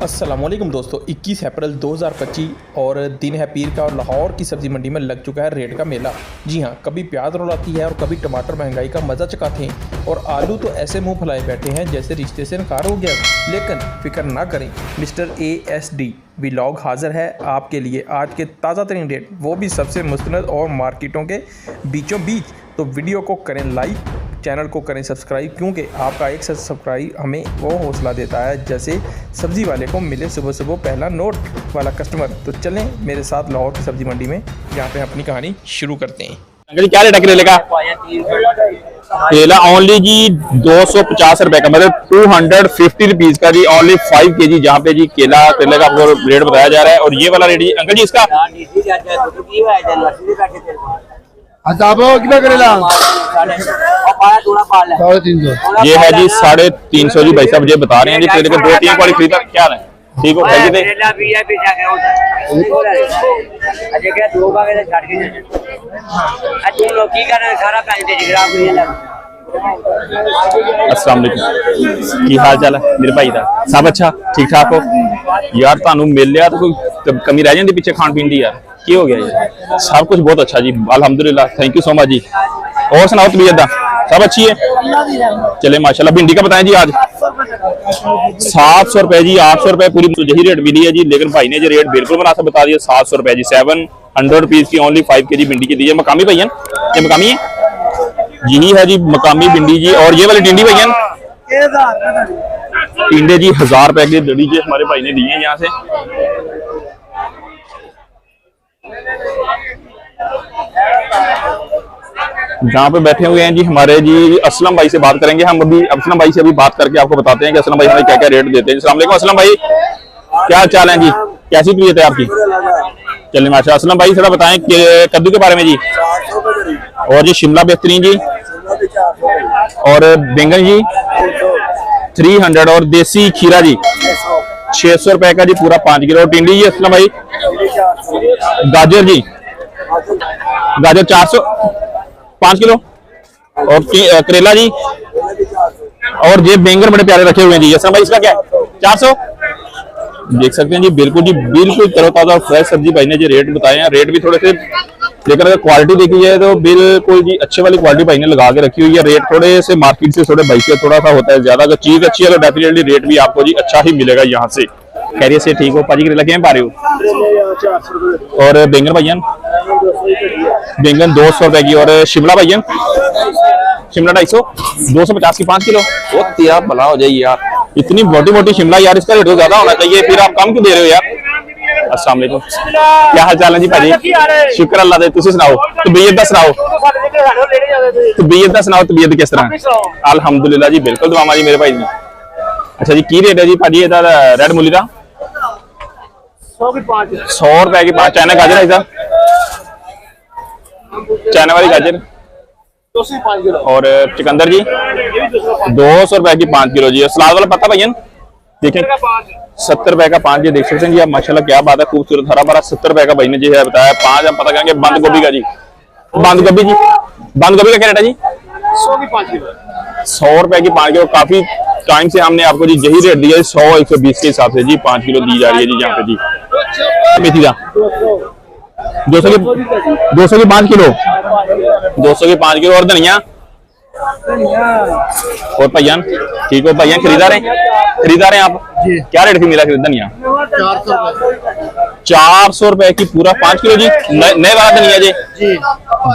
अस्सलामुअलैकुम दोस्तों, 21 अप्रैल 2025 और दिन है पीर का और लाहौर की सब्ज़ी मंडी में लग चुका है रेट का मेला। जी हाँ, कभी प्याज रुलाती है और कभी टमाटर महंगाई का मज़ा चखाते हैं और आलू तो ऐसे मुंह फैलाए बैठे हैं जैसे रिश्ते से इनकार हो गया। लेकिन फिक्र ना करें, मिस्टर ASD व्लॉग हाजिर है आपके लिए आज के ताज़ा तरीन रेट, वो भी सबसे मुस्तनद और मार्केटों के बीचों बीच। तो वीडियो को करें लाइक, चैनल को करें सब्सक्राइब, क्योंकि आपका एक सब्सक्राइब हमें वो हौसला देता है जैसे सब्ज़ी वाले को मिले सुबह सुबह पहला नोट वाला कस्टमर। तो चलें मेरे साथ लाहौर की सब्ज़ी मंडी में, जहाँ पे अपनी कहानी शुरू करते हैं। अंकल क्या रेट है करेले का? केला ओनली जी 250 रुपए का, मतलब 250 रुपीज का जी, ओनली 5 kg। जहाँ पे जी केला करेले का आपको रेट बताया जा रहा है। और ये वाला रेट जी अंकल जी इसका कितना करेला? 350। ये है जी 350 जी। भाई साहब मुझे बता रहे हैं जी करेले के 2-3 क्वालिटी खरीदा, क्या है ठीक हो भाई जी? अस्सलाम वालेकुम, की हाल चाल है मेरे भाई दा? सब अच्छा ठीक ठाक हो यार? तानू मिल लिया तो कोई कमी रह जाती पीछे खान पीन दी यार? की हो गया यार? सब कुछ बहुत अच्छा जी, अल्हम्दुलिल्लाह, थैंक यू सो मच जी। और सुनाओ तबीयत दा सब अच्छी है? चले माशाल्लाह। भिंडी का बताएं जी आज 700 रुपए जी, 800 रुपए पूरी यही रेट मिली है जी। लेकिन भाई ने जो रेट बिल्कुल मुनासिब बता दिया, 700 रुपए जी, 700 रुपीज की ओनली 5 kg भिंडी की दी है। मकामी भैया, ये मकामी है, यही है जी मकामी भिंडी जी। और ये वाली टिंडी भैया, टिंडे जी 1000 रुपए की डी जी हमारे भाई ने दी है। यहाँ से जहाँ पे बैठे हुए हैं जी हमारे जी असलम भाई से बात करेंगे हम। अभी असलम भाई से अभी बात करके आपको बताते हैं कि असलम भाई हमें क्या क्या रेट देते हैं। अस्सलाम वालेकुम असलम भाई, क्या चाल है जी? कैसी तबीयत है आपकी? चलिए माशा। असलम भाई थोड़ा बताएं कि कद्दू के बारे में जी, और जी शिमला बेहतरीन जी, और बैंगन जी 300, और देसी खीरा जी 600 रुपए का जी पूरा 5 किलो। और टिंडी जी असलम भाई, गाजर जी, गाजर 400 5 किलो, और करेला जी, और ये बैंगन बड़े प्यारे रखे हुए हैं जी। असलम भाई इसका क्या है? 400। देख सकते हैं जी, बिल्कुल जी बिल्कुल तरोताजा फ्रेश सब्जी भाई ने जो रेट बताए हैं। रेट भी थोड़े से, लेकिन अगर क्वालिटी देखी जाए तो बिल्कुल जी अच्छे वाली क्वालिटी भाई ने लगा के रखी हुई है। रेट थोड़े से मार्केट से थोड़े भाई से थोड़ा सा होता है ज्यादा। अगर चीज अच्छी है तो डेफिनेटली रेट भी आपको जी अच्छा ही मिलेगा यहाँ से। खैरियत से ठीक हो पाजी? करेला क्या पा रहे हो? और बैंगन भैया, बैंगन 200 रुपए की, और शिमला भैया, शिमला 250, 250 की 5 किलो। वो तेरा भला हो जाए यार, इतनी मोटी मोटी शिमला यार, इसका रेट तो ज्यादा होना चाहिए, फिर आप कम क्यों दे रहे हो यार? अस्सलाम वालेकुम, क्या हाल चाल है जी भाजी? शुक्र अल्लाह दे, तुसी सुनाओ तबीयत दा सुनाओ, तबीयत दा सुनाओ, तबीयत किस तरह? अल्हम्दुलिल्लाह जी, बिल्कुल दुआ जी मेरे भाई जी। अच्छा जी, की रेट है जी भाजी इधर रेड मूली का? 100 रुपए की 5। चाइना गाजर है, चाइना वाली गाजर 5 किलो, और चुकंदर जी 200 रुपए की 5 किलो जी। सलाद वाला पत्ता भैया देखें 70 रुपए का 5 जी। देख सकते हैं जी आप, माशाल्लाह क्या बात है, खूबसूरत हरा भरा 70 रुपए का भाई ने जी है बताया 5। हम पता करेंगे बंद गोभी का जी, बंद गोभी जी, बंद गोभी का क्या रेट है जी? 100 की 5 किलो, 100 रुपए की 5 किलो। काफी टाइम से हमने आपको जी यही रेट दिया है, 100-120 के हिसाब से जी 5 किलो दी जा रही है जी यहाँ पे जी। मेथी का 200 की 5 किलो, 200 की 5 किलो। और धनिया, और भैया ठीक हो भैया? खरीदार हैं आप? क्या रेट की मिला धनिया? 400 रुपए की पूरा 5 किलो जी। नए वाला धनिया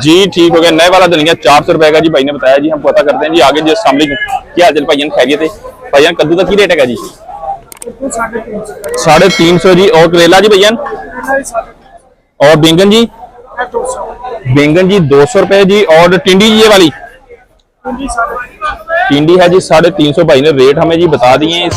जी ठीक हो गया, नए वाला धनिया 400 रुपए का जी भाई ने बताया जी। हम पता करते हैं जी आगे जी। अस्सलाम वालेकुम, क्या हाल भैया? खैरियत है भैया? कद्दू का की रेट है जी? 350 जी। और करेला जी भैया? और बैंगन जी? बैंगन जी 200 रुपए जी। और टिंडी जी, ये वाली टिंडी है जी 350 भाई ने रेट हमें जी बता दिए हैं।